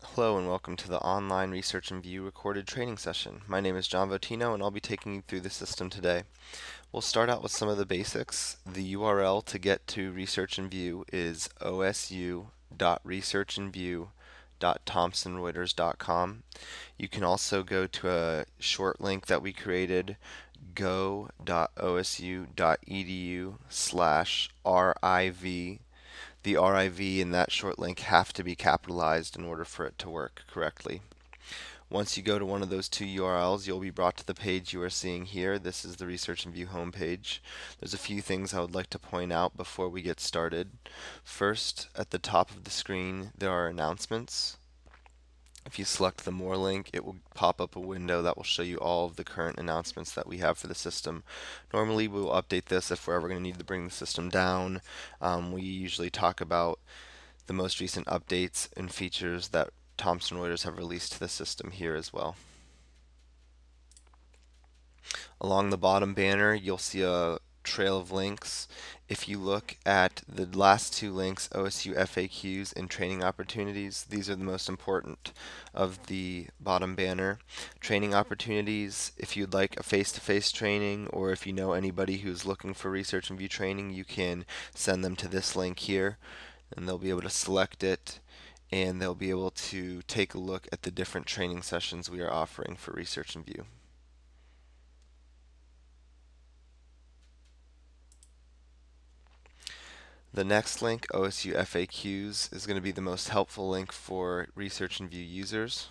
Hello and welcome to the online Research and View recorded training session. My name is John Votino and I'll be taking you through the system today. We'll start out with some of the basics. The URL to get to Research and View is osu.researchandview.thomsonreuters.com. You can also go to a short link that we created, go.osu.edu/RIV. The RIV in that short link have to be capitalized in order for it to work correctly. Once you go to one of those two URLs, you'll be brought to the page you are seeing here. This is the Research and View homepage. There's a few things I would like to point out before we get started. First, at the top of the screen, there are announcements. If you select the More link, it will pop up a window that will show you all of the current announcements that we have for the system. Normally, we will update this if we're ever going to need to bring the system down. We usually talk about the most recent updates and features that Thomson Reuters have released to the system here as well. Along the bottom banner, you'll see a trail of links. If you look at the last two links, OSU FAQs and training opportunities, these are the most important of the bottom banner. Training opportunities, if you'd like a face-to-face training or if you know anybody who's looking for Research and View training, you can send them to this link here and they'll be able to select it and they'll be able to take a look at the different training sessions we are offering for Research and View. The next link, OSU FAQs, is going to be the most helpful link for Research and View users.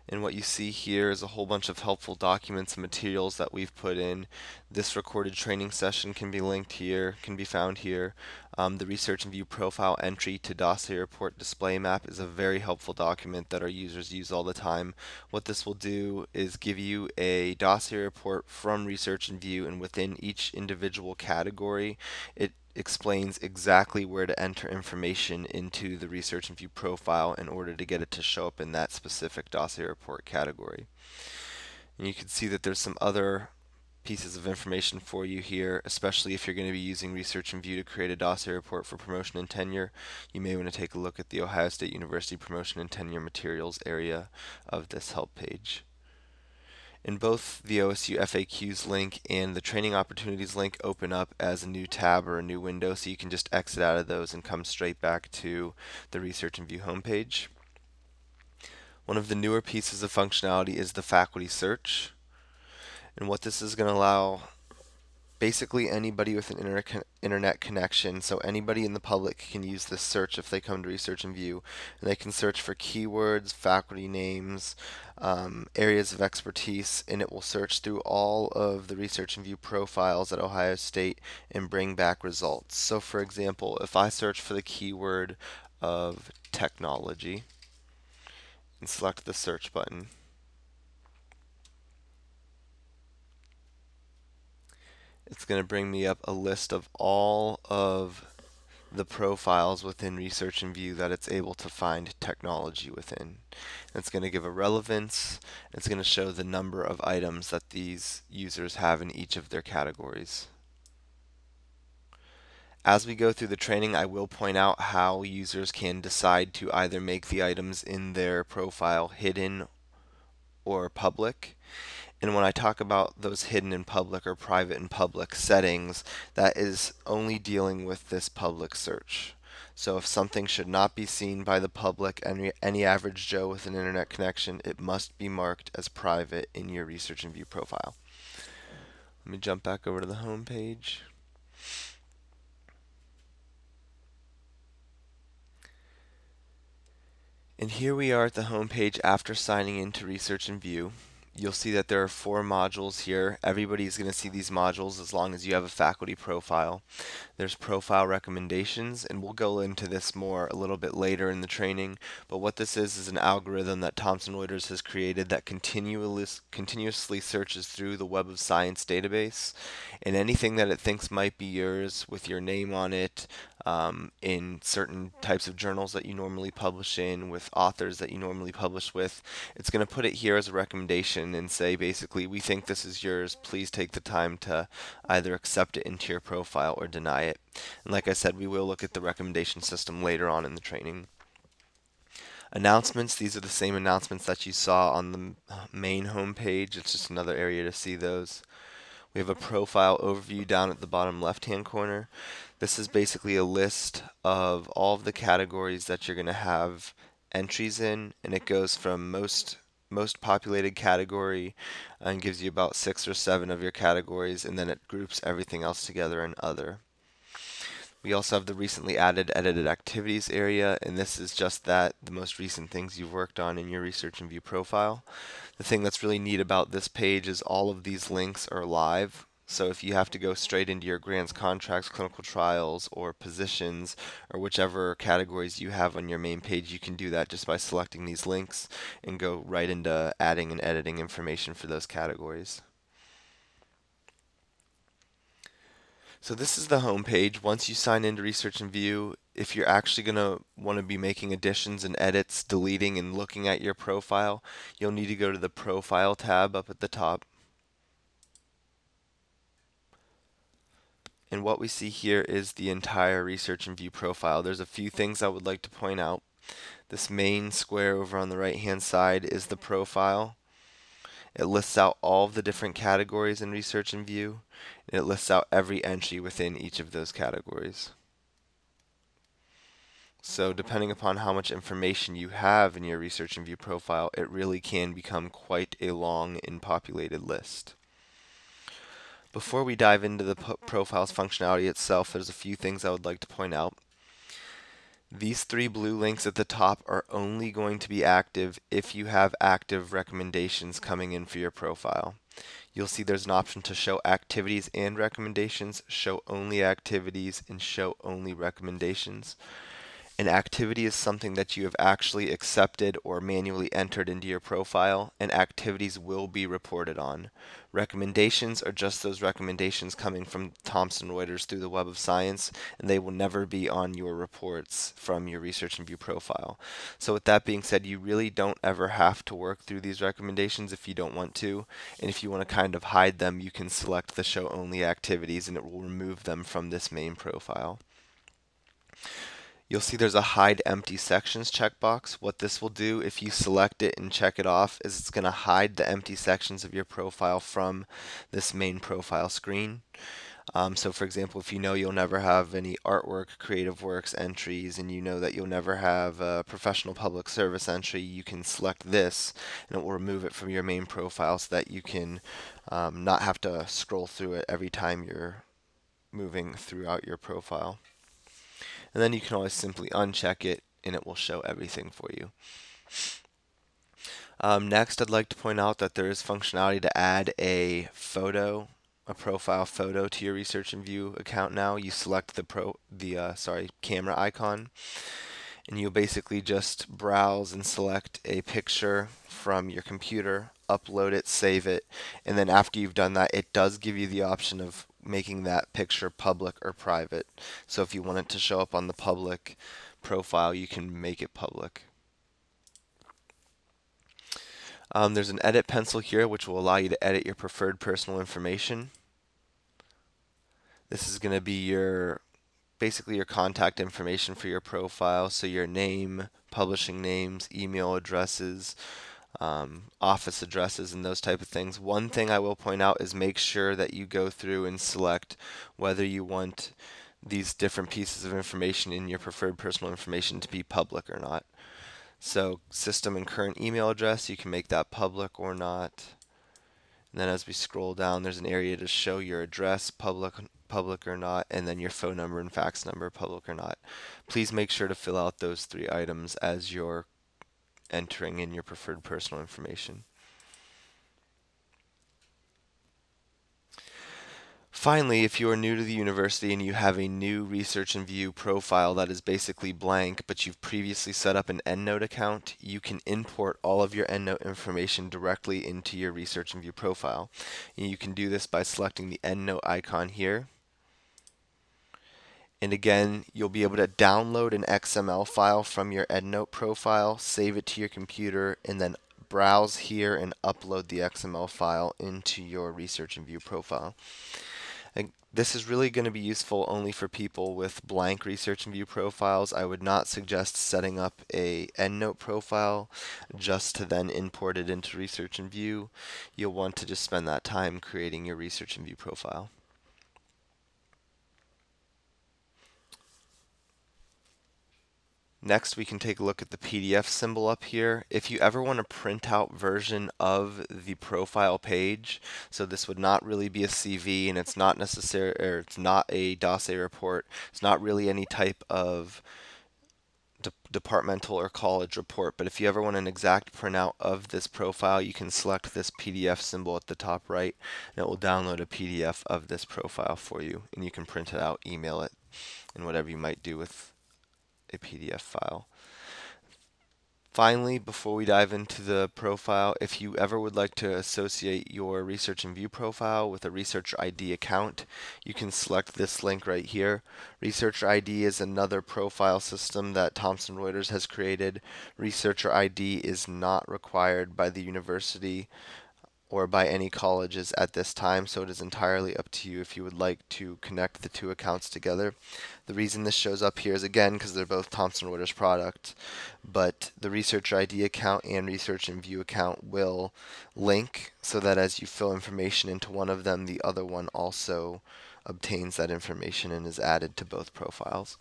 And what you see here is a whole bunch of helpful documents and materials that we've put in. This recorded training session can be linked here, can be found here. The Research and View profile entry to dossier report display map is a very helpful document that our users use all the time. What this will do is give you a dossier report from Research and View, and within each individual category, it explains exactly where to enter information into the Research and View profile in order to get it to show up in that specific dossier report category. And you can see that there's some other pieces of information for you here, especially if you're going to be using Research and View to create a dossier report for promotion and tenure. You may want to take a look at the Ohio State University promotion and tenure materials area of this help page. In both the OSU FAQs link and the training opportunities link open up as a new tab or a new window, so you can just exit out of those and come straight back to the Research and View homepage. One of the newer pieces of functionality is the faculty search. And what this is going to allow basically anybody with an internet connection, so anybody in the public can use this search if they come to Research and View, and they can search for keywords, faculty names, areas of expertise, and it will search through all of the Research and View profiles at Ohio State and bring back results. So for example, if I search for the keyword of technology and select the search button, it's going to bring me up a list of all of the profiles within Research and View that it's able to find technology within. It's going to give a relevance. It's going to show the number of items that these users have in each of their categories. As we go through the training, I will point out how users can decide to either make the items in their profile hidden or public. And when I talk about those hidden in public or private in public settings, that is only dealing with this public search. So if something should not be seen by the public, any average Joe with an internet connection, it must be marked as private in your Research and View profile. Let me jump back over to the home page. And here we are at the home page after signing into Research and View. You'll see that there are 4 modules here. Everybody's going to see these modules as long as you have a faculty profile. There's profile recommendations, and we'll go into this more a little bit later in the training, but what this is an algorithm that Thomson Reuters has created that continuously searches through the Web of Science database, and anything that it thinks might be yours with your name on it, in certain types of journals that you normally publish in, with authors that you normally publish with, it's going to put it here as a recommendation information and say basically, we think this is yours, please take the time to either accept it into your profile or deny it. And like I said, we will look at the recommendation system later on in the training. Announcements, these are the same announcements that you saw on the main home page. It's just another area to see those. We have a profile overview down at the bottom left-hand corner. This is basically a list of all of the categories that you're going to have entries in, and it goes from most populated category and gives you about 6 or 7 of your categories, and then it groups everything else together in other. We also have the recently added edited activities area, and this is just that, the most recent things you've worked on in your Research and View profile. The thing that's really neat about this page is all of these links are live. So if you have to go straight into your grants, contracts, clinical trials, or positions, or whichever categories you have on your main page, you can do that just by selecting these links and go right into adding and editing information for those categories. So this is the home page. Once you sign into Research and View, if you're actually going to want to be making additions and edits, deleting and looking at your profile, you'll need to go to the Profile tab up at the top. And what we see here is the entire Research and View profile. There's a few things I would like to point out. This main square over on the right hand side is the profile. It lists out all of the different categories in Research and View, and it lists out every entry within each of those categories. So depending upon how much information you have in your Research and View profile, it really can become quite a long and populated list. Before we dive into the profile's functionality itself, there's a few things I would like to point out. These 3 blue links at the top are only going to be active if you have active recommendations coming in for your profile. You'll see there's an option to show activities and recommendations, show only activities, and show only recommendations. An activity is something that you have actually accepted or manually entered into your profile, and activities will be reported on. Recommendations are just those recommendations coming from Thomson Reuters through the Web of Science, and they will never be on your reports from your Research and View profile. So with that being said, you really don't ever have to work through these recommendations if you don't want to, and if you want to kind of hide them, you can select the Show Only Activities and it will remove them from this main profile. You'll see there's a Hide Empty Sections checkbox. What this will do if you select it and check it off is it's going to hide the empty sections of your profile from this main profile screen. So for example, if you know you'll never have any artwork, creative works entries, and you know that you'll never have a professional public service entry, you can select this and it will remove it from your main profile so that you can not have to scroll through it every time you're moving throughout your profile. And then you can always simply uncheck it and it will show everything for you. Next, I'd like to point out that there is functionality to add a photo, a profile photo to your Research and View account now. You select the camera icon, and you'll basically just browse and select a picture from your computer, upload it, save it, and then after you've done that, it does give you the option of making that picture public or private. So if you want it to show up on the public profile, you can make it public. There's an edit pencil here which will allow you to edit your preferred personal information. This is going to be basically your contact information for your profile, so your name, publishing names, email addresses, office addresses, and those type of things. One thing I will point out is make sure that you go through and select whether you want these different pieces of information in your preferred personal information to be public or not. So system and current email address, you can make that public or not. And then as we scroll down, there's an area to show your address, public or not, and then your phone number and fax number, public or not. Please make sure to fill out those 3 items as you're entering in your preferred personal information. Finally, if you are new to the university and you have a new Research and View profile that is basically blank, but you've previously set up an EndNote account, you can import all of your EndNote information directly into your Research and View profile. And you can do this by selecting the EndNote icon here. And again, you'll be able to download an XML file from your EndNote profile, save it to your computer, and then browse here and upload the XML file into your Research and View profile. And this is really going to be useful only for people with blank Research and View profiles. I would not suggest setting up a EndNote profile just to then import it into Research and View. You'll want to just spend that time creating your Research and View profile. Next, we can take a look at the PDF symbol up here. If you ever want a printout version of the profile page, so this would not really be a CV, and it's not necessary, or it's not a dossier report, it's not really any type of departmental or college report, but if you ever want an exact printout of this profile, you can select this PDF symbol at the top right, and it will download a PDF of this profile for you, and you can print it out, email it, and whatever you might do with a PDF file. Finally, before we dive into the profile, if you ever would like to associate your Research and View profile with a Researcher ID account, you can select this link right here. Researcher ID is another profile system that Thomson Reuters has created. Researcher ID is not required by the university or by any colleges at this time, so it is entirely up to you if you would like to connect the two accounts together. The reason this shows up here is, again, because they're both Thomson Reuters products, but the Researcher ID account and Research and View account will link so that as you fill information into one of them, the other one also obtains that information and is added to both profiles.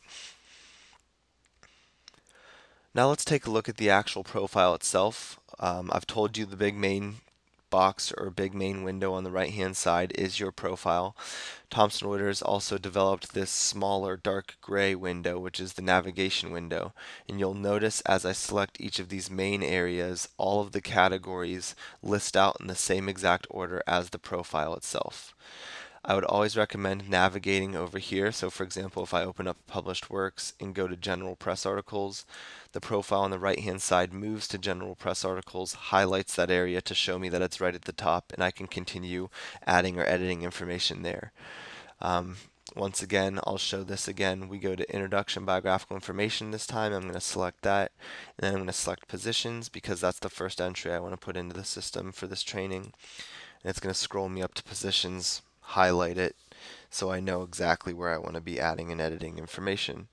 Now let's take a look at the actual profile itself. I've told you the big main box or big main window on the right hand side is your profile. Thomson Reuters also developed this smaller dark gray window, which is the navigation window, and you'll notice as I select each of these main areas, all of the categories list out in the same exact order as the profile itself. I would always recommend navigating over here. So for example, if I open up published works and go to general press articles, the profile on the right hand side moves to general press articles, highlights that area to show me that it's right at the top, and I can continue adding or editing information there. Once again, I'll show this again. We go to Introduction Biographical Information this time. I'm going to select that, and then I'm going to select Positions because that's the first entry I want to put into the system for this training. And it's going to scroll me up to Positions, highlight it, so I know exactly where I want to be adding and editing information.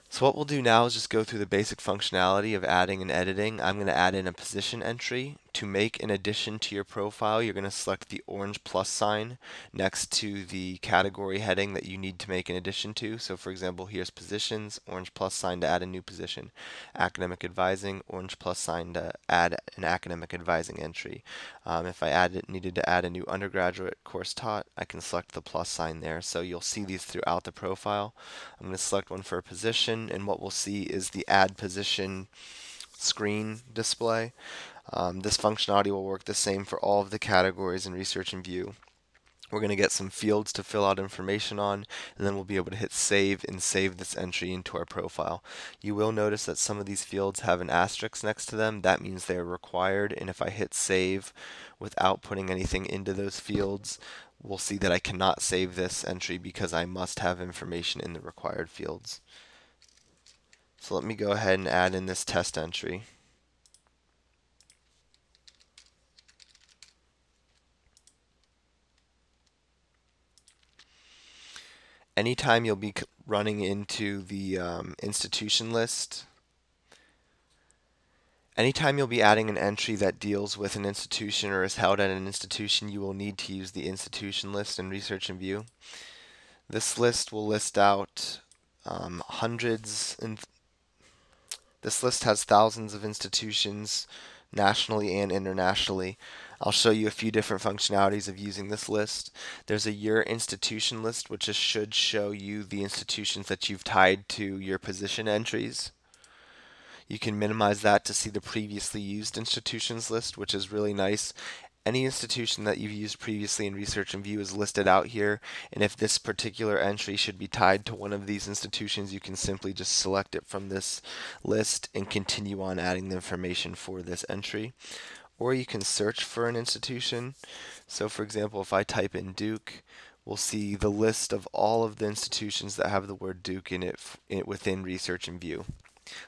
So what we'll do now is just go through the basic functionality of adding and editing. I'm going to add in a position entry. To make an addition to your profile, you're going to select the orange plus sign next to the category heading that you need to make an addition to. So for example, here's positions, orange plus sign to add a new position. Academic advising, orange plus sign to add an academic advising entry. If I needed to add a new undergraduate course taught, I can select the plus sign there. So you'll see these throughout the profile. I'm going to select one for a position, and what we'll see is the add position screen display. This functionality will work the same for all of the categories in Research and View. We're going to get some fields to fill out information on, and then we'll be able to hit save and save this entry into our profile. You will notice that some of these fields have an asterisk next to them. That means they are required, and if I hit save without putting anything into those fields, we'll see that I cannot save this entry because I must have information in the required fields. So let me go ahead and add in this test entry. Anytime you'll be running into the institution list, anytime you'll be adding an entry that deals with an institution or is held at an institution, you will need to use the institution list in Research and View. This list will list out hundreds, and this list has thousands of institutions nationally and internationally. I'll show you a few different functionalities of using this list. There's a Your Institution list, which should show you the institutions that you've tied to your position entries. You can minimize that to see the previously used institutions list, which is really nice. Any institution that you've used previously in Research and View is listed out here, and if this particular entry should be tied to one of these institutions, you can simply just select it from this list and continue on adding the information for this entry. Or you can search for an institution. So for example, if I type in Duke, we'll see the list of all of the institutions that have the word Duke in it within Research and View.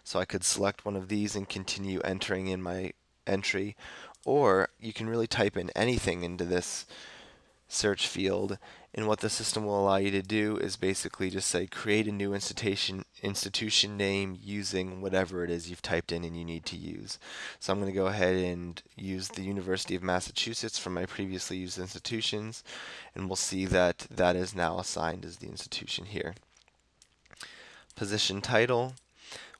So I could select one of these and continue entering in my entry, or you can really type in anything into this search field, and what the system will allow you to do is basically just say create a new institution name using whatever it is you've typed in and you need to use. So I'm going to go ahead and use the University of Massachusetts from my previously used institutions, and we'll see that that is now assigned as the institution here. Position title.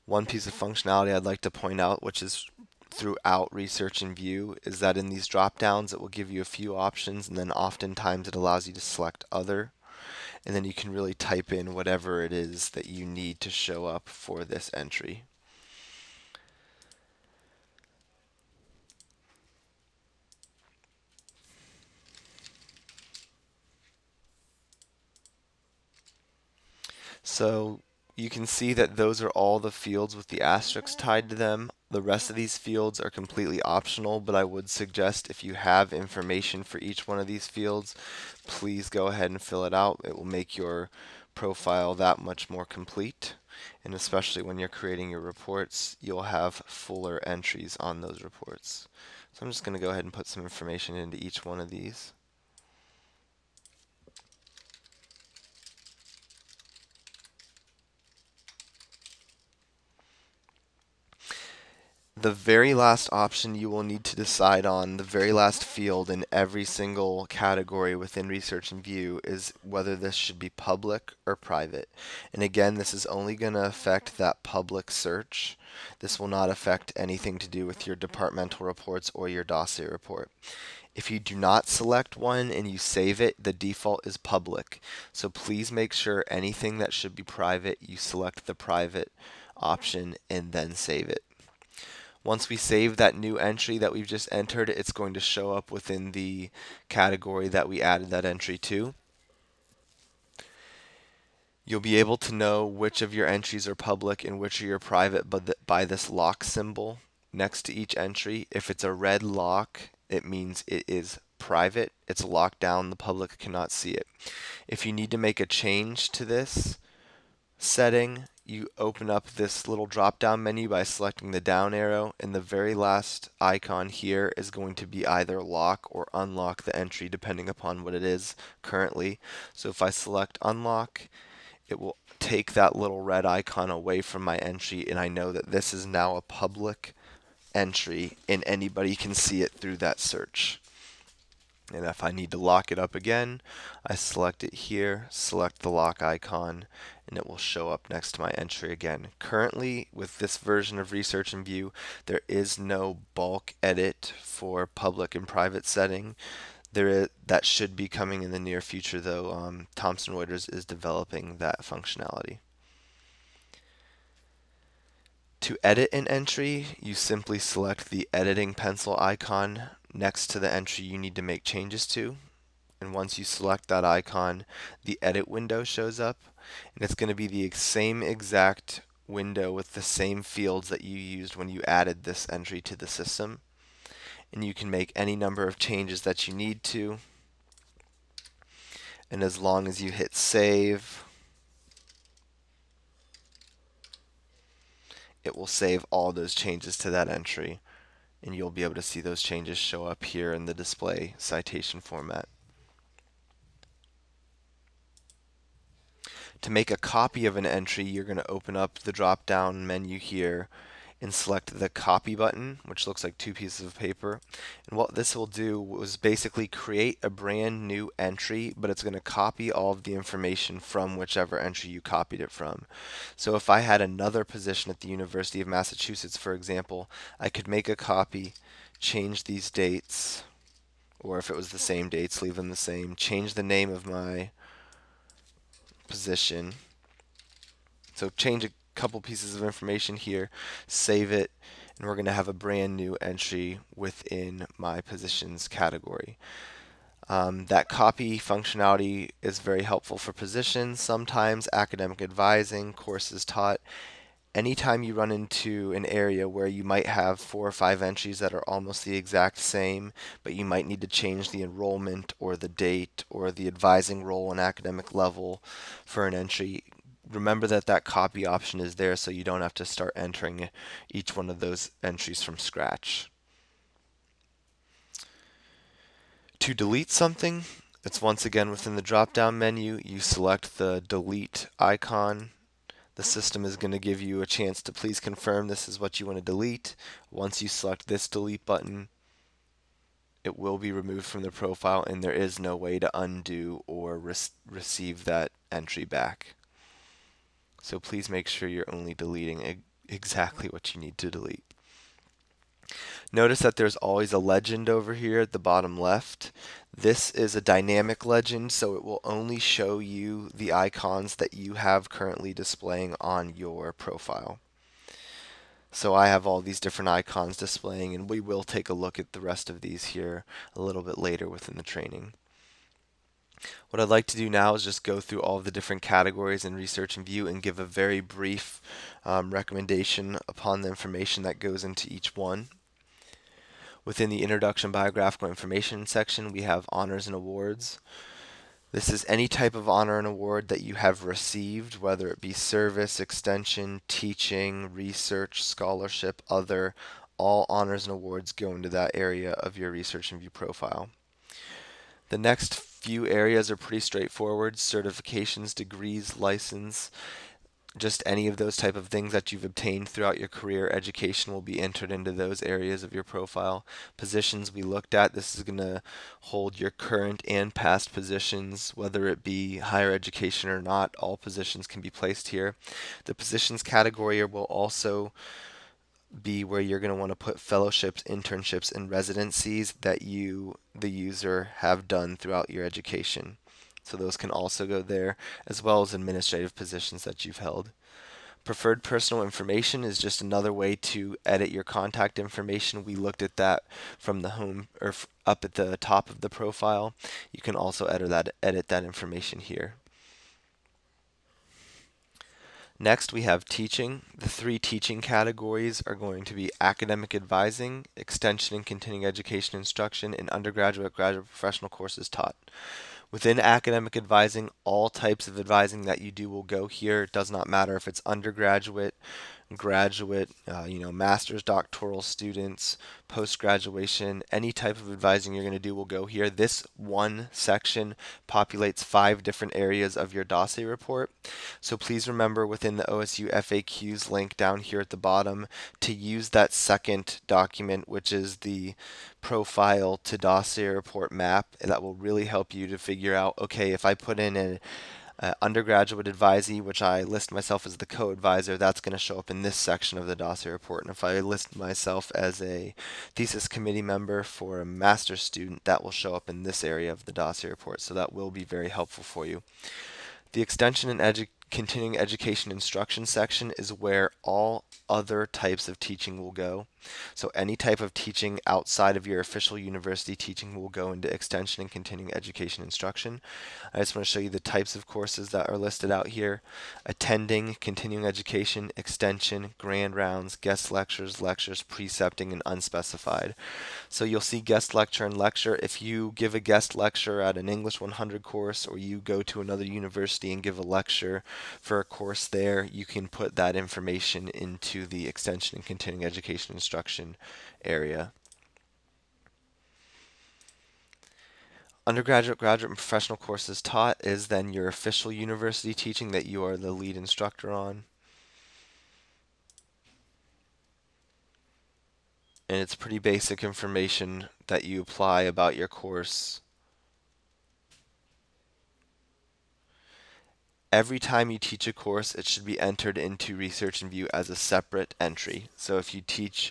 One piece of functionality I'd like to point out, which is throughout Research and View, is that in these drop downs it will give you a few options, and then oftentimes it allows you to select other, and then you can really type in whatever it is that you need to show up for this entry. So you can see that those are all the fields with the asterisks tied to them. The rest of these fields are completely optional, but I would suggest if you have information for each one of these fields, please go ahead and fill it out. It will make your profile that much more complete, and especially when you're creating your reports, you'll have fuller entries on those reports. So I'm just going to go ahead and put some information into each one of these. The very last option you will need to decide on, the very last field in every single category within Research and View, is whether this should be public or private. And again, this is only going to affect that public search. This will not affect anything to do with your departmental reports or your dossier report. If you do not select one and you save it, the default is public. So please make sure anything that should be private, you select the private option and then save it. Once we save that new entry that we've just entered, it's going to show up within the category that we added that entry to. You'll be able to know which of your entries are public and which are your private by this lock symbol next to each entry. If it's a red lock, it means it is private. It's locked down. The public cannot see it. If you need to make a change to this setting, you open up this little drop down menu by selecting the down arrow, and the very last icon here is going to be either lock or unlock the entry depending upon what it is currently. So if I select unlock, it will take that little red icon away from my entry, and I know that this is now a public entry and anybody can see it through that search. And if I need to lock it up again, I select it here, select the lock icon, and it will show up next to my entry again. Currently, with this version of Research and View, there is no bulk edit for public and private setting. That should be coming in the near future, though. Thomson Reuters is developing that functionality. To edit an entry, you simply select the editing pencil icon next to the entry you need to make changes to. And once you select that icon, the edit window shows up, and it's going to be the same exact window with the same fields that you used when you added this entry to the system. And you can make any number of changes that you need to. And as long as you hit save, it will save all those changes to that entry, and you'll be able to see those changes show up here in the display citation format. To make a copy of an entry, you're going to open up the drop down menu here and select the copy button, which looks like two pieces of paper. And what this will do was basically create a brand new entry, but it's going to copy all of the information from whichever entry you copied it from. So if I had another position at the University of Massachusetts, for example, I could make a copy, change these dates, or if it was the same dates, leave them the same, change the name of my position. So change a couple pieces of information here, save it, and we're going to have a brand new entry within my positions category. That copy functionality is very helpful for positions, sometimes academic advising, courses taught. Anytime you run into an area where you might have 4 or 5 entries that are almost the exact same, but you might need to change the enrollment or the date or the advising role and academic level for an entry, remember that that copy option is there so you don't have to start entering each one of those entries from scratch. To delete something, it's once again within the drop-down menu. You select the delete icon. The system is going to give you a chance to please confirm this is what you want to delete. Once you select this delete button, it will be removed from the profile, and there is no way to undo or receive that entry back. So please make sure you're only deleting exactly what you need to delete. Notice that there's always a legend over here at the bottom left. This is a dynamic legend, so it will only show you the icons that you have currently displaying on your profile. So I have all these different icons displaying, and we will take a look at the rest of these here a little bit later within the training. What I'd like to do now is just go through all of the different categories in Research and View and give a very brief recommendation upon the information that goes into each one. Within the Introduction Biographical Information section, we have honors and awards. This is any type of honor and award that you have received, whether it be service, extension, teaching, research, scholarship, other. All honors and awards go into that area of your Research and View profile. The next few areas are pretty straightforward: certifications, degrees, license. Just any of those type of things that you've obtained throughout your career education will be entered into those areas of your profile. Positions we looked at, this is going to hold your current and past positions, whether it be higher education or not. All positions can be placed here. The positions category will also be where you're going to want to put fellowships, internships, and residencies that you, the user, have done throughout your education. So those can also go there, as well as administrative positions that you've held. Preferred personal information is just another way to edit your contact information. We looked at that from the home or up at the top of the profile. You can also edit that information here. Next, we have teaching. The three teaching categories are going to be academic advising, extension and continuing education instruction, and undergraduate, graduate, professional courses taught. Within academic advising, all types of advising that you do will go here. It does not matter if it's undergraduate, graduate, master's, doctoral students, post-graduation, any type of advising you're going to do will go here. This one section populates 5 different areas of your dossier report. So please remember within the OSU FAQs link down here at the bottom to use that second document, which is the profile to dossier report map, and that will really help you to figure out, okay, if I put in an undergraduate advisee, which I list myself as the co-advisor, that's going to show up in this section of the dossier report. And if I list myself as a thesis committee member for a master's student, that will show up in this area of the dossier report. So that will be very helpful for you. The extension and continuing education instruction section is where all other types of teaching will go. So any type of teaching outside of your official university teaching will go into extension and continuing education instruction. I just want to show you the types of courses that are listed out here: attending, continuing education, extension, grand rounds, guest lectures, precepting, and unspecified. So you'll see guest lecture and lecture. If you give a guest lecture at an English 100 course, or you go to another university and give a lecture for a course there, you can put that information into the extension and continuing education instruction area. Undergraduate, graduate, and professional courses taught is then your official university teaching that you are the lead instructor on. And it's pretty basic information that you apply about your course. Every time you teach a course, it should be entered into Research and View as a separate entry. So if you teach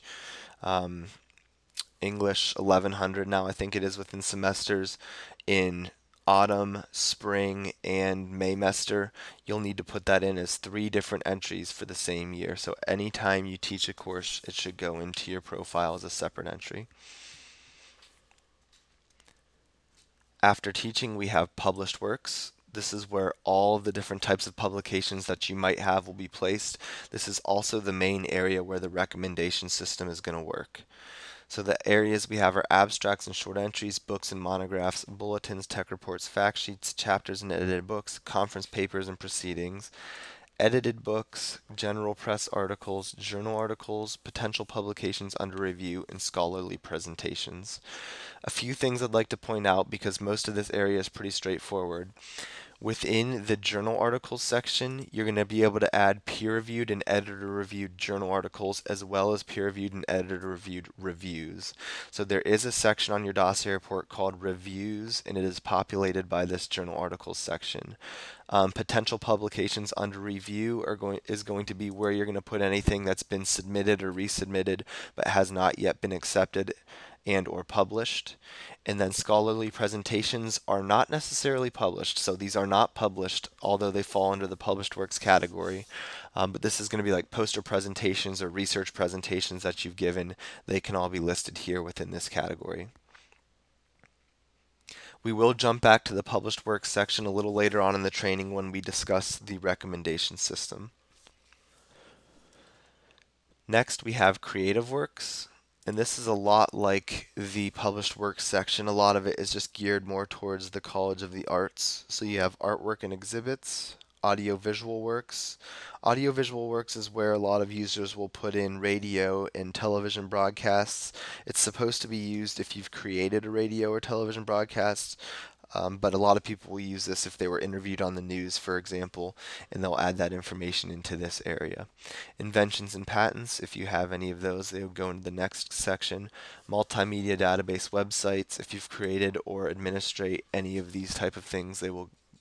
English 1100 now, I think it is, within semesters, in autumn, spring, and Maymester, you'll need to put that in as 3 different entries for the same year. So anytime you teach a course, it should go into your profile as a separate entry. After teaching, we have published works. This is where all the different types of publications that you might have will be placed. This is also the main area where the recommendation system is going to work. So the areas we have are abstracts and short entries, books and monographs, bulletins, tech reports, fact sheets, chapters and edited books, conference papers and proceedings, edited books, general press articles, journal articles, potential publications under review, and scholarly presentations. A few things I'd like to point out because most of this area is pretty straightforward. Within the journal articles section, you're going to be able to add peer-reviewed and editor-reviewed journal articles as well as peer-reviewed and editor-reviewed reviews. So there is a section on your dossier report called Reviews, and it is populated by this journal articles section. Potential publications under review is going to be where you're going to put anything that's been submitted or resubmitted but has not yet been accepted and or published. And then scholarly presentations are not necessarily published, so these are not published, although they fall under the published works category. But this is going to be like poster presentations or research presentations that you've given. They can all be listed here within this category. We will jump back to the published works section a little later on in the training when we discuss the recommendation system. Next, we have creative works. And this is a lot like the published works section. A lot of it is just geared more towards the College of the Arts. So you have artwork and exhibits, audiovisual works. Audiovisual works is where a lot of users will put in radio and television broadcasts. It's supposed to be used if you've created a radio or television broadcast. But a lot of people will use this if they were interviewed on the news, for example, and they'll add that information into this area. Inventions and patents, if you have any of those, they will go into the next section. Multimedia database websites, if you've created or administrate any of these type of things,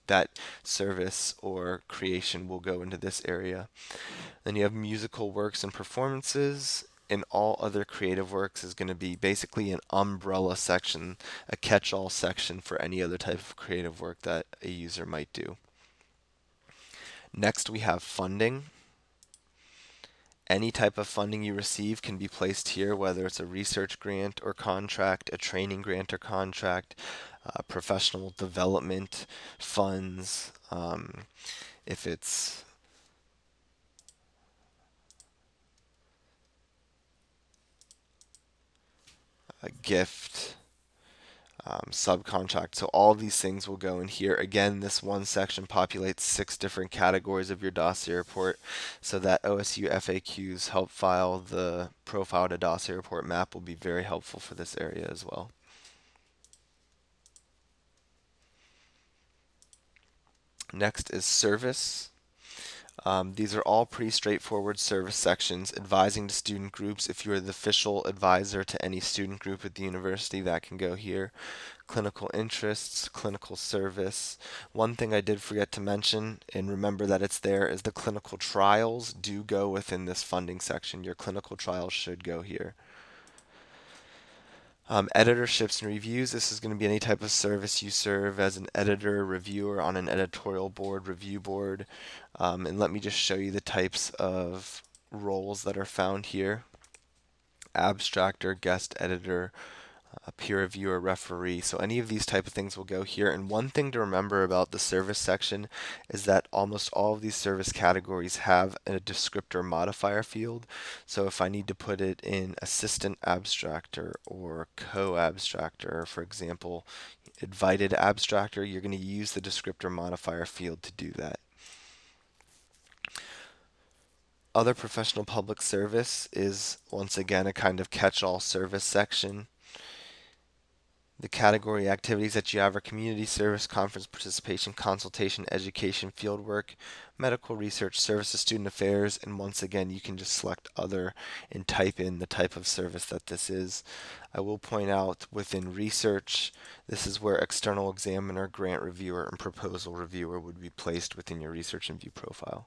that service or creation will go into this area. Then you have musical works and performances. And all other creative works is going to be basically an umbrella section, a catch-all section for any other type of creative work that a user might do. Next, we have funding. Any type of funding you receive can be placed here, whether it's a research grant or contract, a training grant or contract, professional development funds, if it's a gift, subcontract. So all these things will go in here. Again, this one section populates 6 different categories of your dossier report. So that OSU FAQs help file, the profile to dossier report map will be very helpful for this area as well. Next is service. These are all pretty straightforward service sections. Advising to student groups, if you are the official advisor to any student group at the university, that can go here. Clinical interests, clinical service. One thing I did forget to mention, and remember that it's there, is the clinical trials do go within this funding section. Your clinical trials should go here. Editorships and reviews, this is going to be any type of service you serve as an editor, reviewer on an editorial board, review board. And let me just show you the types of roles that are found here. Abstractor, guest editor, peer reviewer, referee. So any of these type of things will go here. And one thing to remember about the service section is that almost all of these service categories have a descriptor modifier field. So if I need to put it in assistant abstractor or co-abstractor, for example, invited abstractor, you're going to use the descriptor modifier field to do that. Other professional public service is once again a kind of catch-all service section. The category activities that you have are community service, conference participation, consultation, education, fieldwork, medical research, services, student affairs, and once again you can just select other and type in the type of service that this is. I will point out within research, this is where external examiner, grant reviewer, and proposal reviewer would be placed within your research and view profile.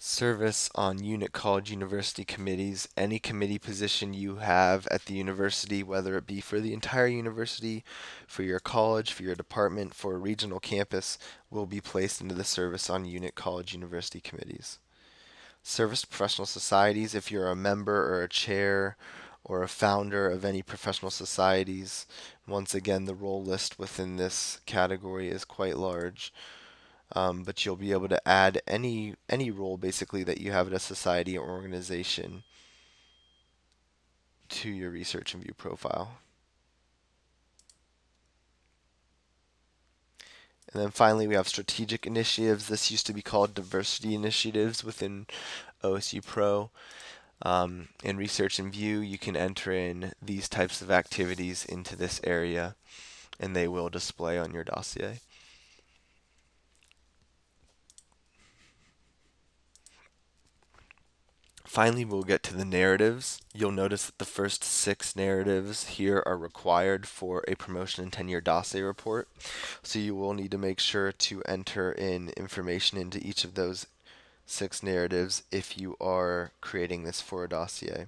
Service on unit, college, university committees. Any committee position you have at the university, whether it be for the entire university, for your college, for your department, for a regional campus, will be placed into the service on unit, college, university committees. Service to professional societies, if you're a member or a chair or a founder of any professional societies, once again the role list within this category is quite large. But you'll be able to add any role basically that you have at a society or organization to your research and view profile. And then finally, we have strategic initiatives. This used to be called diversity initiatives within OSU Pro. In Research and View, you can enter in these types of activities into this area, and they will display on your dossier. Finally, we'll get to the narratives. You'll notice that the first 6 narratives here are required for a promotion and tenure dossier report. So you will need to make sure to enter in information into each of those 6 narratives if you are creating this for a dossier.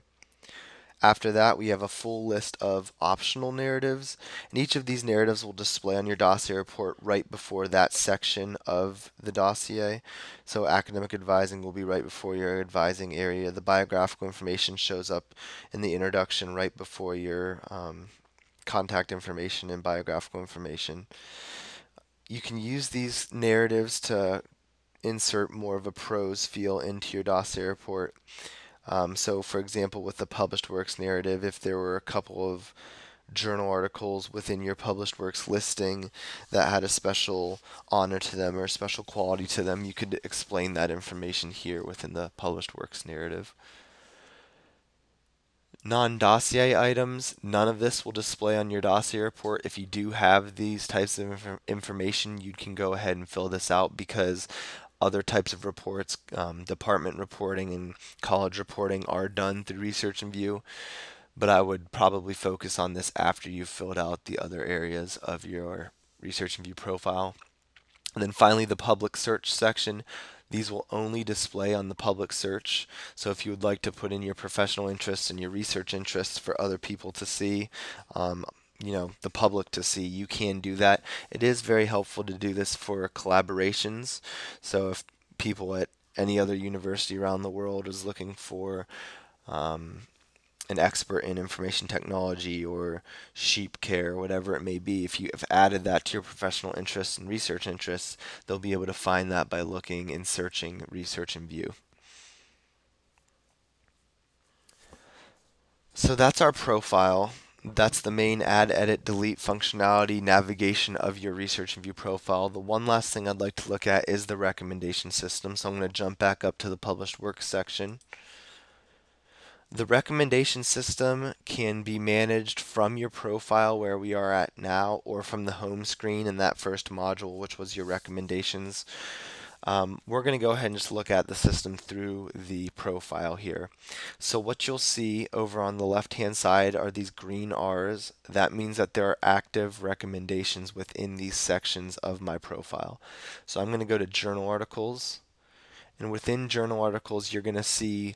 After that, we have a full list of optional narratives, and each of these narratives will display on your dossier report right before that section of the dossier. So academic advising will be right before your advising area. The biographical information shows up in the introduction right before your contact information and biographical information. You can use these narratives to insert more of a prose feel into your dossier report. So for example, with the published works narrative, if there were a couple of journal articles within your published works listing that had a special honor to them or a special quality to them, you could explain that information here within the published works narrative. Non-dossier items, none of this will display on your dossier report. If you do have these types of information, you can go ahead and fill this out because other types of reports, department reporting and college reporting, are done through Research and View, but I would probably focus on this after you've filled out the other areas of your Research and View profile. And then finally, the public search section. These will only display on the public search. So if you would like to put in your professional interests and your research interests for other people to see, the public to see, you can do that. It is very helpful to do this for collaborations. So if people at any other university around the world is looking for an expert in information technology or sheep care, whatever it may be, if you have added that to your professional interests and research interests, they'll be able to find that by looking and searching Research and View. So that's our profile. That's the main add, edit, delete functionality navigation of your Research and View profile. The one last thing I'd like to look at is the recommendation system. So I'm going to jump back up to the published works section. The recommendation system can be managed from your profile where we are at now, or from the home screen in that first module, which was your recommendations. We're going to go ahead and just look at the system through the profile here. So what you'll see over on the left hand side are these green R's. That means that there are active recommendations within these sections of my profile. So I'm going to go to journal articles, and within journal articles you're going to see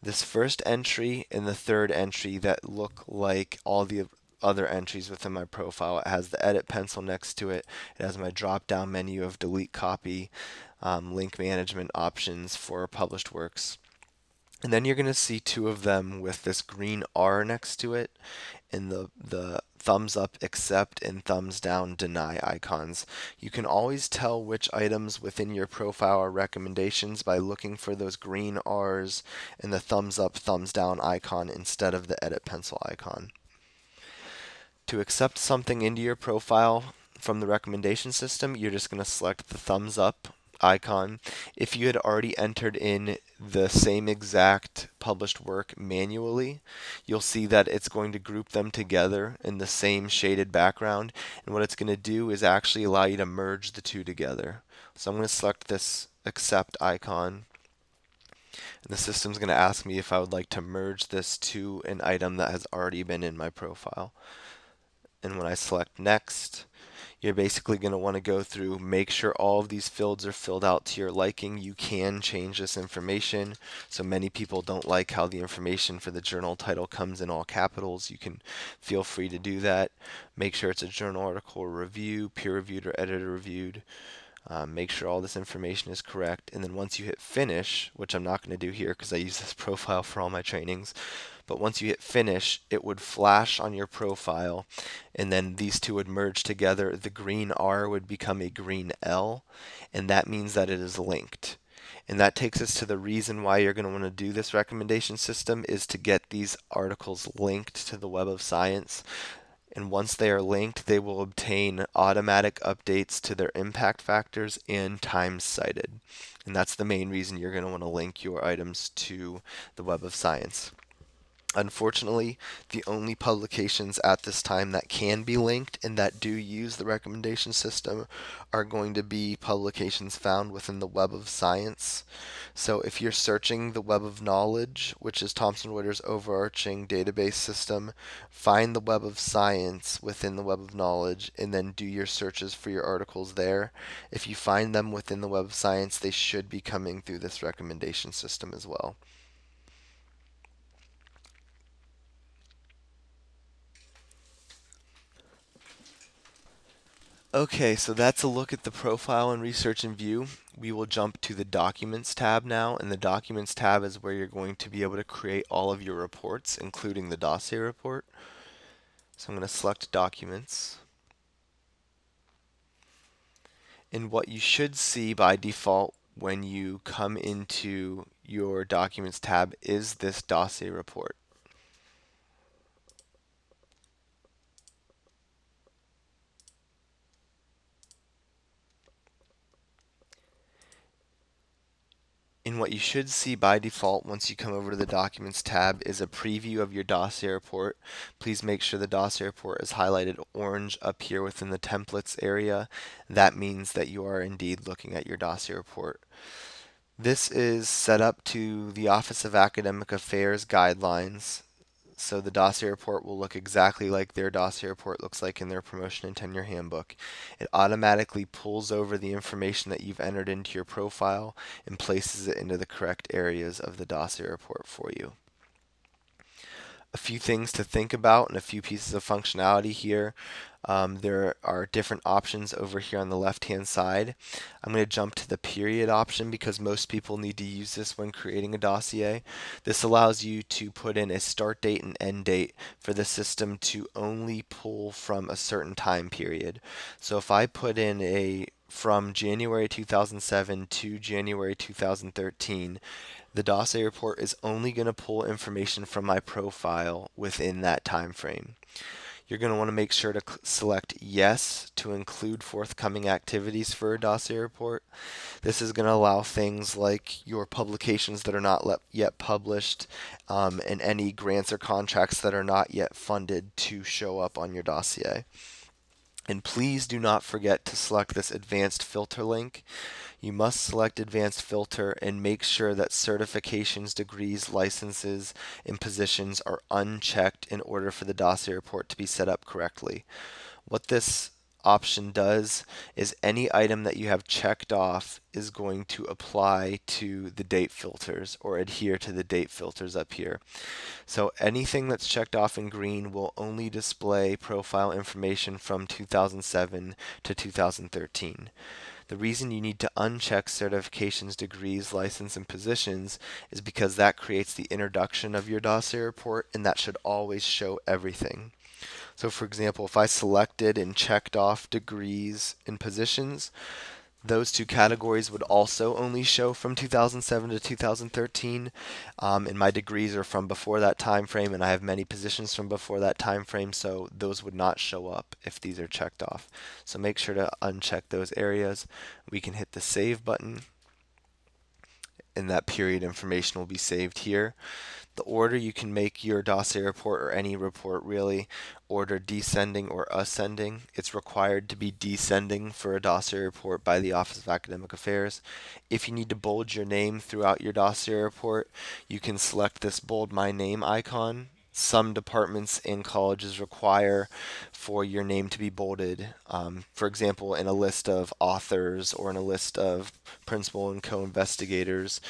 this first entry and the third entry that look like all the other entries within my profile. It has the edit pencil next to it. It has my drop down menu of delete, copy, link management options for published works. And then you're going to see 2 of them with this green R next to it and the thumbs up accept and thumbs down deny icons. You can always tell which items within your profile are recommendations by looking for those green R's and the thumbs up, thumbs down icon instead of the edit pencil icon. To accept something into your profile from the recommendation system, you're just going to select the thumbs up icon. If you had already entered in the same exact published work manually, you'll see that it's going to group them together in the same shaded background, and what it's going to do is actually allow you to merge the 2 together. So I'm going to select this accept icon, and the system's going to ask me if I would like to merge this to an item that has already been in my profile. And when I select next, you're basically going to want to go through, make sure all of these fields are filled out to your liking. You can change this information. So many people don't like how the information for the journal title comes in all capitals. You can feel free to do that. Make sure it's a journal article review, peer-reviewed or editor-reviewed. Make sure all this information is correct, and then once you hit finish, which I'm not going to do here because I use this profile for all my trainings, but once you hit finish, it would flash on your profile, and then these 2 would merge together. The green R would become a green L, and that means that it is linked. And that takes us to the reason why you're going to want to do this recommendation system is to get these articles linked to the Web of Science. And once they are linked, they will obtain automatic updates to their impact factors and times cited. And that's the main reason you're going to want to link your items to the Web of Science. Unfortunately, the only publications at this time that can be linked and that do use the recommendation system are going to be publications found within the Web of Science. So if you're searching the Web of Knowledge, which is Thomson Reuters' overarching database system, find the Web of Science within the Web of Knowledge and then do your searches for your articles there. If you find them within the Web of Science, they should be coming through this recommendation system as well. Okay, so that's a look at the profile in Research and View. We will jump to the Documents tab now, and the Documents tab is where you're going to be able to create all of your reports, including the dossier report. So I'm going to select Documents. And what you should see by default when you come into your Documents tab is this dossier report. And what you should see by default once you come over to the Documents tab is a preview of your dossier report. Please make sure the dossier report is highlighted orange up here within the templates area. That means that you are indeed looking at your dossier report. This is set up to the Office of Academic Affairs guidelines. So the dossier report will look exactly like their dossier report looks like in their promotion and tenure handbook. It automatically pulls over the information that you've entered into your profile and places it into the correct areas of the dossier report for you. A few things to think about and a few pieces of functionality here. There are different options over here on the left hand side. I'm going to jump to the period option because most people need to use this when creating a dossier. This allows you to put in a start date and end date for the system to only pull from a certain time period. So if I put in a from January 2007 to January 2013, the dossier report is only going to pull information from my profile within that time frame. You're going to want to make sure to select yes to include forthcoming activities for a dossier report. This is going to allow things like your publications that are not yet published and any grants or contracts that are not yet funded to show up on your dossier. And please do not forget to select this advanced filter link. You must select advanced filter and make sure that certifications, degrees, licenses, and positions are unchecked in order for the dossier report to be set up correctly. What this option does is any item that you have checked off is going to apply to the date filters or adhere to the date filters up here. So anything that's checked off in green will only display profile information from 2007 to 2013. The reason you need to uncheck certifications, degrees, license, and positions is because that creates the introduction of your dossier report, and that should always show everything. So for example, if I selected and checked off degrees and positions, those two categories would also only show from 2007 to 2013, and my degrees are from before that time frame, and I have many positions from before that time frame, so those would not show up if these are checked off. So make sure to uncheck those areas. We can hit the save button, and that period information will be saved here. The order you can make your dossier report, or any report really, order descending or ascending. It's required to be descending for a dossier report by the Office of Academic Affairs. If you need to bold your name throughout your dossier report, you can select this bold my name icon. Some departments and colleges require for your name to be bolded. For example, in a list of authors or in a list of principal and co-investigators,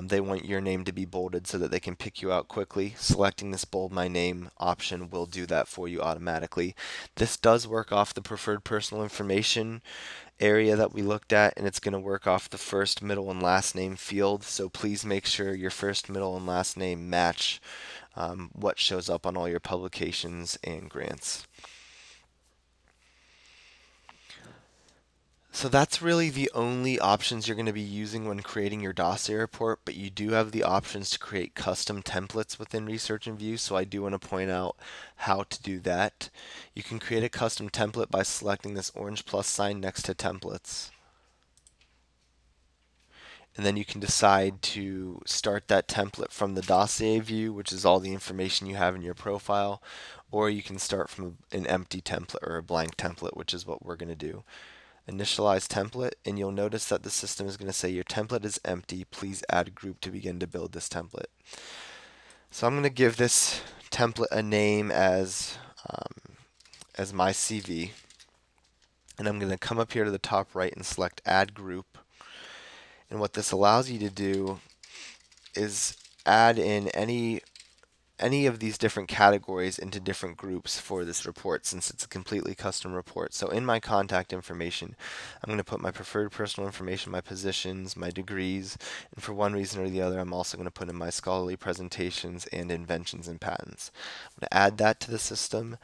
they want your name to be bolded so that they can pick you out quickly. Selecting this bold my name option will do that for you automatically. This does work off the preferred personal information area that we looked at, and it's going to work off the first, middle, and last name field. So please make sure your first, middle, and last name match what shows up on all your publications and grants. So that's really the only options you're going to be using when creating your dossier report, but you do have the options to create custom templates within Research and View, so I do want to point out how to do that. You can create a custom template by selecting this orange plus sign next to templates. And then you can decide to start that template from the dossier view, which is all the information you have in your profile, or you can start from an empty template or a blank template, which is what we're going to do. Initialize template, and you'll notice that the system is going to say your template is empty. Please add a group to begin to build this template. So I'm going to give this template a name as my CV, and I'm going to come up here to the top right and select add group. And what this allows you to do is add in any of these different categories into different groups for this report, since it's a completely custom report. So in my contact information, I'm going to put my preferred personal information, my positions, my degrees, and for one reason or the other, I'm also going to put in my scholarly presentations and inventions and patents. I'm going to add that to the system.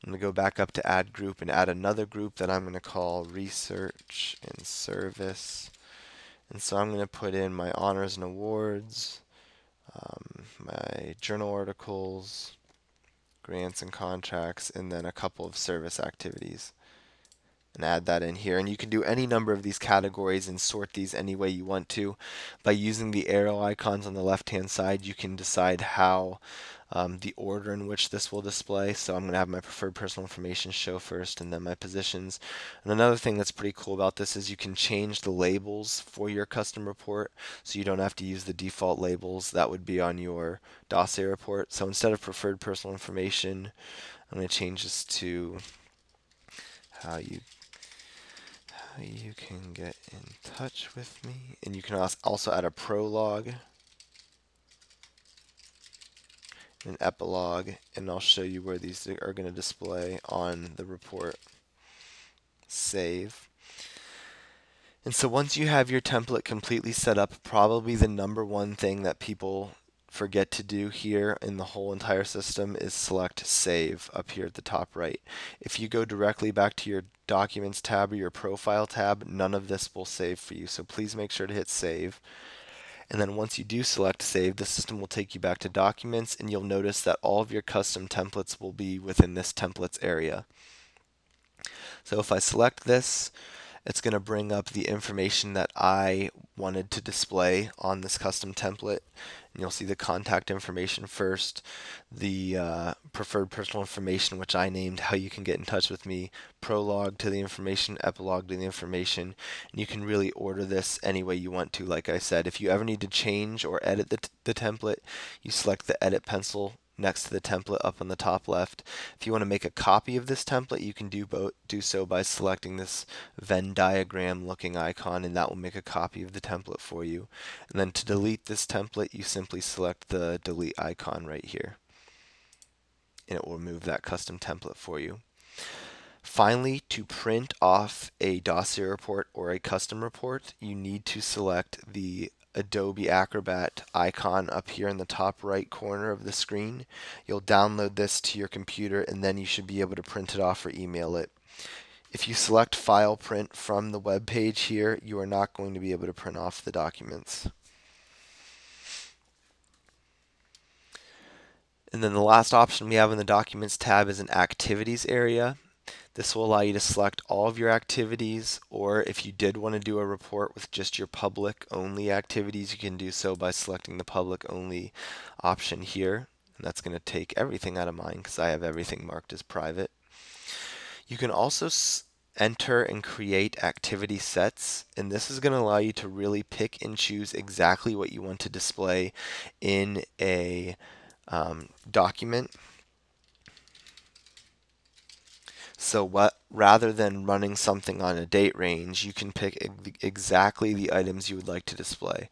I'm going to go back up to add group and add another group that I'm going to call research and service. And so I'm going to put in my honors and awards, my journal articles, grants and contracts, and then a couple of service activities. And add that in here. And you can do any number of these categories and sort these any way you want to. By using the arrow icons on the left-hand side, you can decide how the order in which this will display. So I'm going to have my preferred personal information show first, and then my positions. And another thing that's pretty cool about this is you can change the labels for your custom report, so you don't have to use the default labels that would be on your dossier report. So instead of preferred personal information, I'm going to change this to how you can get in touch with me. And you can also add a prologue, an epilogue, and I'll show you where these are going to display on the report. Save. And so once you have your template completely set up, probably the number one thing that people forget to do here in the whole entire system is select Save up here at the top right. If you go directly back to your Documents tab or your Profile tab, none of this will save for you. So please make sure to hit Save. And then once you do select Save, the system will take you back to Documents, and you'll notice that all of your custom templates will be within this Templates area. So if I select this, it's going to bring up the information that I wanted to display on this custom template. And you'll see the contact information first, the preferred personal information, which I named how you can get in touch with me, prologue to the information, epilogue to the information, and you can really order this any way you want to. Like I said, if you ever need to change or edit the template, you select the edit pencil next to the template up on the top left. If you want to make a copy of this template, you can do so by selecting this Venn diagram looking icon, and that will make a copy of the template for you. And then to delete this template, you simply select the delete icon right here, and it will remove that custom template for you. Finally, to print off a dossier report or a custom report, you need to select the Adobe Acrobat icon up here in the top right corner of the screen. You'll download this to your computer, and then you should be able to print it off or email it. If you select File Print from the web page here, you are not going to be able to print off the documents. And then the last option we have in the Documents tab is an Activities area. This will allow you to select all of your activities, or if you did want to do a report with just your public only activities, you can do so by selecting the public only option here. And that's going to take everything out of mine because I have everything marked as private. You can also enter and create activity sets, and this is going to allow you to really pick and choose exactly what you want to display in a document. So rather than running something on a date range, you can pick exactly the items you would like to display.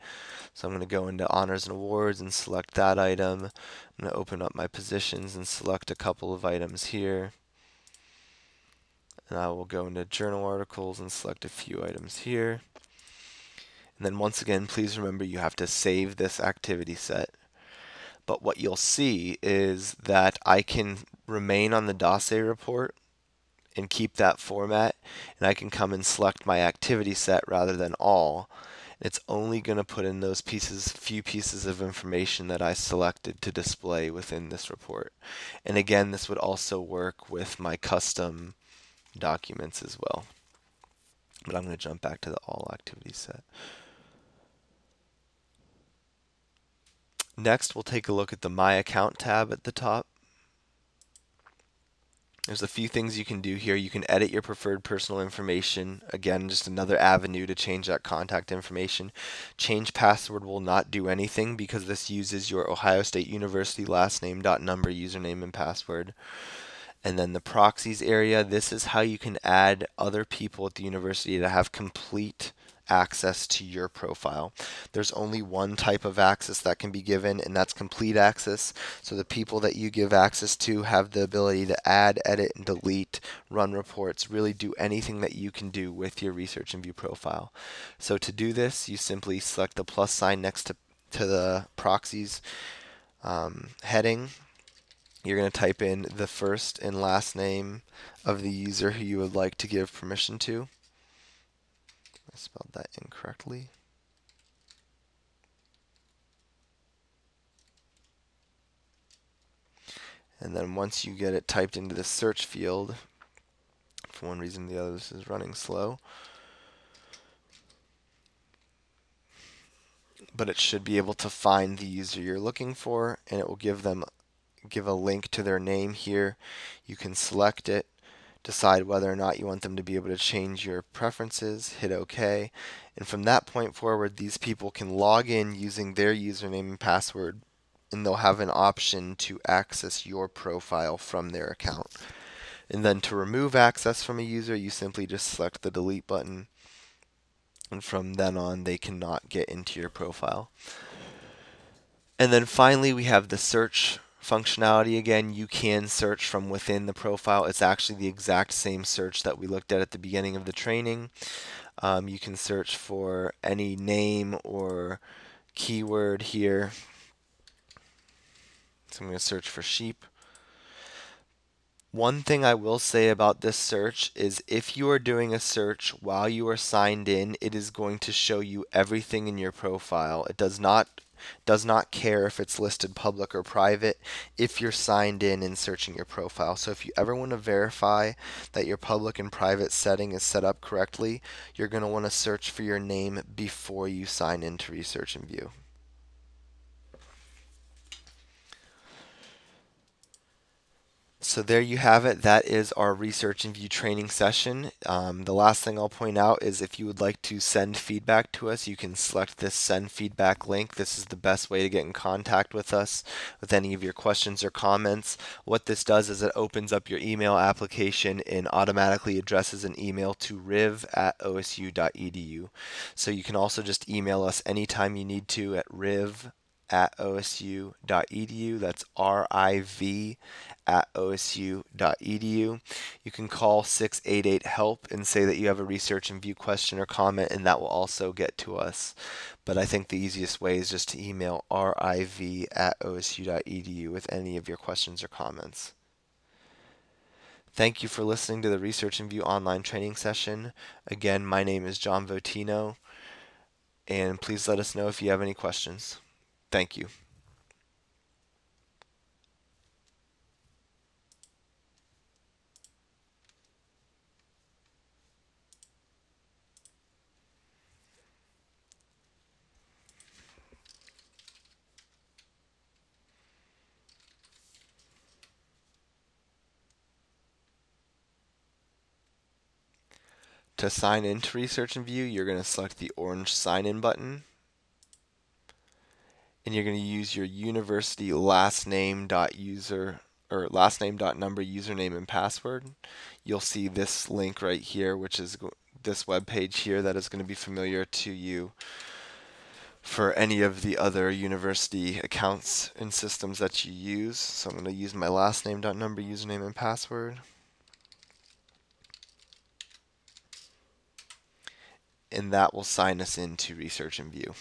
So I'm going to go into Honors and Awards and select that item. I'm going to open up my positions and select a couple of items here. And I will go into Journal Articles and select a few items here. And then once again, please remember you have to save this activity set. But what you'll see is that I can remain on the dossier report and keep that format, and I can come and select my activity set rather than all. It's only going to put in those few pieces of information that I selected to display within this report. And again, this would also work with my custom documents as well. But I'm going to jump back to the all activity set. Next, we'll take a look at the My Account tab at the top. There's a few things you can do here. You can edit your preferred personal information. Again, just another avenue to change that contact information. Change password will not do anything because this uses your Ohio State University last name, number, username, and password. And then the proxies area, this is how you can add other people at the university to have complete access to your profile. There's only one type of access that can be given, and that's complete access. So the people that you give access to have the ability to add, edit, and delete, run reports, really do anything that you can do with your Research and View profile. So to do this, you simply select the plus sign next to the proxies heading. You're going to type in the first and last name of the user who you would like to give permission to. I spelled that incorrectly. And then once you get it typed into the search field, for one reason or the other this is running slow, but it should be able to find the user you're looking for, and it will give a link to their name here. You can select it, decide whether or not you want them to be able to change your preferences, hit OK, and from that point forward these people can log in using their username and password, and they'll have an option to access your profile from their account. And then to remove access from a user, you simply just select the delete button, and from then on they cannot get into your profile. And then finally we have the search functionality. Again, you can search from within the profile. It's actually the exact same search that we looked at the beginning of the training. You can search for any name or keyword here. So I'm going to search for sheep. One thing I will say about this search is if you are doing a search while you are signed in, it is going to show you everything in your profile. It does not care if it's listed public or private if you're signed in and searching your profile. So if you ever want to verify that your public and private setting is set up correctly, you're going to want to search for your name before you sign into Research and View. So there you have it. That is our Research and View training session. The last thing I'll point out is if you would like to send feedback to us, you can select this send feedback link. This is the best way to get in contact with us with any of your questions or comments. What this does is it opens up your email application and automatically addresses an email to riv@osu.edu. So you can also just email us anytime you need to at riv@osu.edu. That's riv@osu.edu. You can call 688-HELP and say that you have a Research and View question or comment, and that will also get to us. But I think the easiest way is just to email riv@osu.edu with any of your questions or comments. Thank you for listening to the Research and View online training session. Again, my name is John Votino, and please let us know if you have any questions. Thank you. To sign into Research and View, you're going to select the orange sign in button, and you're going to use your university lastname.user or lastname.number, username, and password. You'll see this link right here, which is this web page here that is going to be familiar to you for any of the other university accounts and systems that you use. So I'm going to use my lastname.number, username, and password. And that will sign us into Research and View.